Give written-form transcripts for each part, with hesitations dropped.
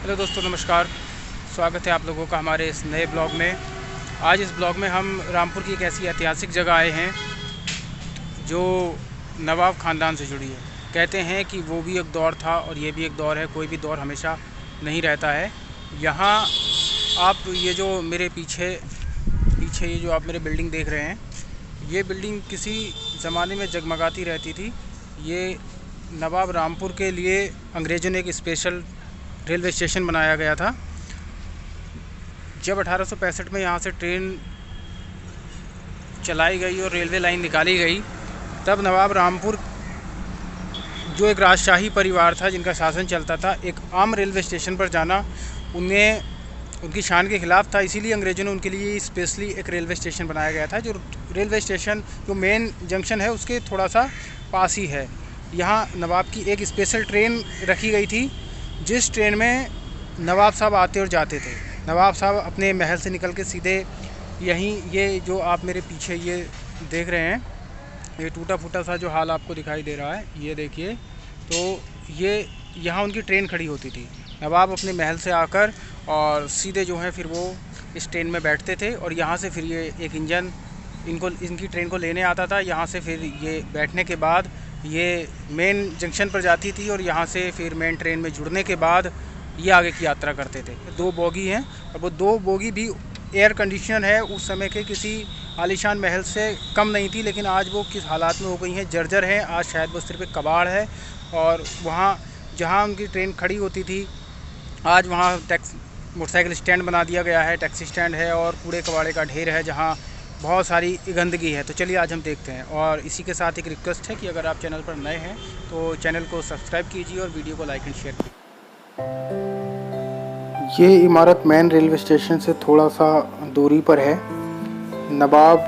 Hello दोस्तों, नमस्कार। स्वागत है आप लोगों का हमारे इस नए ब्लॉग में। आज इस ब्लॉग में हम रामपुर की एक ऐसी ऐतिहासिक जगह आए हैं जो नवाब ख़ानदान से जुड़ी है। कहते हैं कि वो भी एक दौर था और ये भी एक दौर है, कोई भी दौर हमेशा नहीं रहता है। यहाँ आप ये जो मेरे पीछे पीछे ये जो आप मेरे बिल्डिंग देख रहे हैं, ये बिल्डिंग किसी ज़माने में जगमगाती रहती थी। ये नवाब रामपुर के लिए अंग्रेज़ों ने एक स्पेशल रेलवे स्टेशन बनाया गया था। जब 1865 में यहाँ से ट्रेन चलाई गई और रेलवे लाइन निकाली गई, तब नवाब रामपुर जो एक राजशाही परिवार था जिनका शासन चलता था, एक आम रेलवे स्टेशन पर जाना उनकी शान के ख़िलाफ़ था। इसीलिए अंग्रेज़ों ने उनके लिए स्पेशली एक रेलवे स्टेशन बनाया गया था, जो रेलवे स्टेशन जो मेन जंक्शन है उसके थोड़ा सा पास ही है। यहाँ नवाब की एक स्पेशल ट्रेन रखी गई थी, जिस ट्रेन में नवाब साहब आते और जाते थे। नवाब साहब अपने महल से निकल के सीधे यहीं, ये जो आप मेरे पीछे ये देख रहे हैं, ये टूटा फूटा सा जो हाल आपको दिखाई दे रहा है, ये देखिए। तो ये यहाँ उनकी ट्रेन खड़ी होती थी। नवाब अपने महल से आकर और सीधे जो है फिर वो इस ट्रेन में बैठते थे और यहाँ से फिर ये एक इंजन इनकी ट्रेन को लेने आता था। यहाँ से फिर ये बैठने के बाद ये मेन जंक्शन पर जाती थी और यहाँ से फिर मेन ट्रेन में जुड़ने के बाद ये आगे की यात्रा करते थे। 2 बोगी हैं और वो 2 बोगी भी एयर कंडीशन है। उस समय के किसी आलीशान महल से कम नहीं थी, लेकिन आज वो किस हालात में हो गई हैं, जर्जर हैं। आज शायद वो सिर्फ एक कबाड़ है। और वहाँ जहाँ उनकी ट्रेन खड़ी होती थी, आज वहाँ मोटरसाइकिल स्टैंड बना दिया गया है, टैक्सी स्टैंड है और कूड़े कबाड़े का ढेर है, जहाँ बहुत सारी गंदगी है। तो चलिए आज हम देखते हैं। और इसी के साथ एक रिक्वेस्ट है कि अगर आप चैनल पर नए हैं तो चैनल को सब्सक्राइब कीजिए और वीडियो को लाइक एंड शेयर कीजिए। ये इमारत मेन रेलवे स्टेशन से थोड़ा सा दूरी पर है। नवाब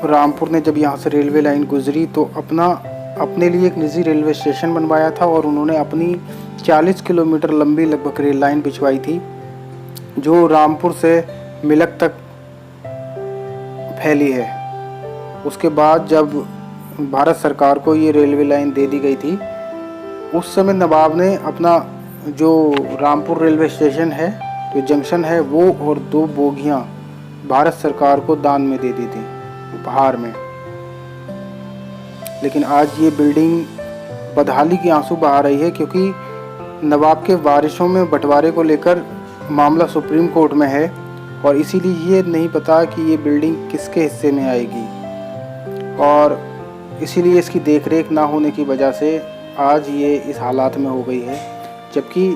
रामपुर ने जब यहाँ से रेलवे लाइन गुजरी तो अपने लिए एक निजी रेलवे स्टेशन बनवाया था और उन्होंने अपनी 40 किलोमीटर लंबी लगभग रेल लाइन बिछवाई थी, जो रामपुर से मिलक तक फैली है। उसके बाद जब भारत सरकार को ये रेलवे लाइन दे दी गई थी, उस समय नवाब ने अपना जो रामपुर रेलवे स्टेशन है, जो जंक्शन है, वो और 2 बोगियां भारत सरकार को दान में दे दी थी, उपहार में। लेकिन आज ये बिल्डिंग बदहाली के आंसू बहा रही है, क्योंकि नवाब के वारिसों में बंटवारे को लेकर मामला सुप्रीम कोर्ट में है और इसीलिए ये नहीं पता कि ये बिल्डिंग किसके हिस्से में आएगी। और इसीलिए इसकी देखरेख ना होने की वजह से आज ये इस हालात में हो गई है, जबकि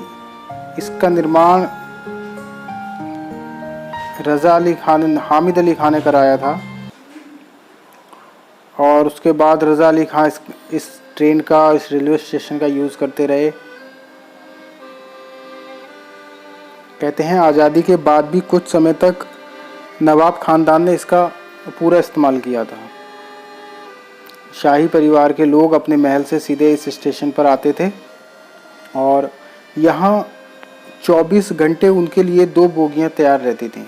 इसका निर्माण हामिद अली खान ने कराया था। और उसके बाद रज़ा अली खान इस ट्रेन का, इस रेलवे स्टेशन का यूज़ करते रहे। कहते हैं आज़ादी के बाद भी कुछ समय तक नवाब ख़ानदान ने इसका पूरा इस्तेमाल किया था। शाही परिवार के लोग अपने महल से सीधे इस स्टेशन पर आते थे और यहाँ 24 घंटे उनके लिए 2 बोगियां तैयार रहती थीं,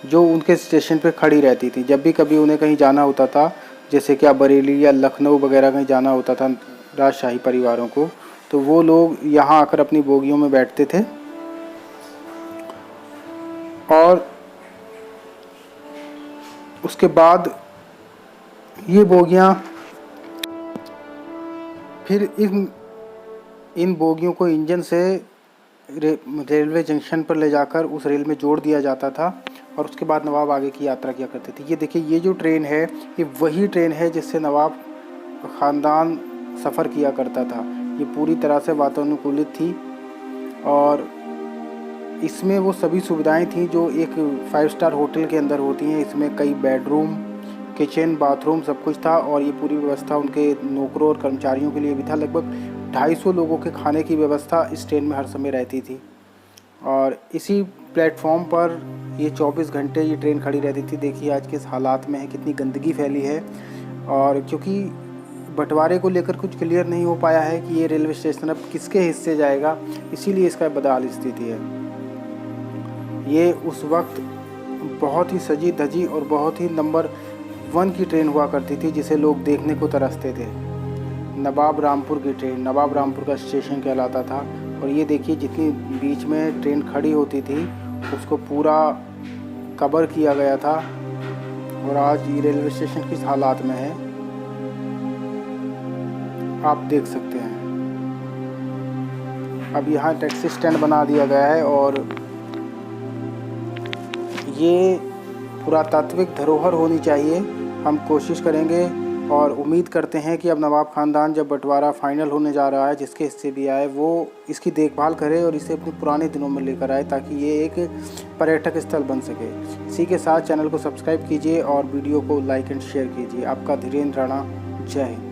जो उनके स्टेशन पर खड़ी रहती थी। जब भी कभी उन्हें कहीं जाना होता था, जैसे कि बरेली या लखनऊ वगैरह कहीं जाना होता था राजशाही परिवारों को, तो वो लोग यहाँ आकर अपनी बोगियों में बैठते थे। और उसके बाद ये बोगियां फिर इन बोगियों को इंजन से रेलवे जंक्शन पर ले जाकर उस रेल में जोड़ दिया जाता था और उसके बाद नवाब आगे की यात्रा किया करते थे। ये देखिए, ये जो ट्रेन है, ये वही ट्रेन है जिससे नवाब ख़ानदान सफ़र किया करता था। ये पूरी तरह से वातानुकूलित थी और इसमें वो सभी सुविधाएं थीं जो एक 5 स्टार होटल के अंदर होती हैं। इसमें कई बेडरूम, किचन, बाथरूम सब कुछ था और ये पूरी व्यवस्था उनके नौकरों और कर्मचारियों के लिए भी था। लगभग 250 लोगों के खाने की व्यवस्था इस ट्रेन में हर समय रहती थी। और इसी प्लेटफॉर्म पर ये 24 घंटे ये ट्रेन खड़ी रहती थी। देखिए आज किस हालात में है, कितनी गंदगी फैली है। और क्योंकि बंटवारे को लेकर कुछ क्लियर नहीं हो पाया है कि ये रेलवे स्टेशन अब किसके हिस्से जाएगा, इसीलिए इसका बदहाल स्थिति है। ये उस वक्त बहुत ही सजी धजी और बहुत ही नंबर 1 की ट्रेन हुआ करती थी, जिसे लोग देखने को तरसते थे। नवाब रामपुर की ट्रेन, नवाब रामपुर का स्टेशन कहलाता था। और ये देखिए जितनी बीच में ट्रेन खड़ी होती थी उसको पूरा कवर किया गया था और आज ये रेलवे स्टेशन किस हालात में है आप देख सकते हैं। अब यहाँ टैक्सी स्टैंड बना दिया गया है और ये पुरातात्विक धरोहर होनी चाहिए। हम कोशिश करेंगे और उम्मीद करते हैं कि अब नवाब ख़ानदान जब बंटवारा फाइनल होने जा रहा है, जिसके हिस्से भी आए वो इसकी देखभाल करे और इसे अपने पुराने दिनों में लेकर आए ताकि ये एक पर्यटक स्थल बन सके। इसी के साथ चैनल को सब्सक्राइब कीजिए और वीडियो को लाइक एंड शेयर कीजिए। आपका धीरेन्द्र राणा, जय हिंद।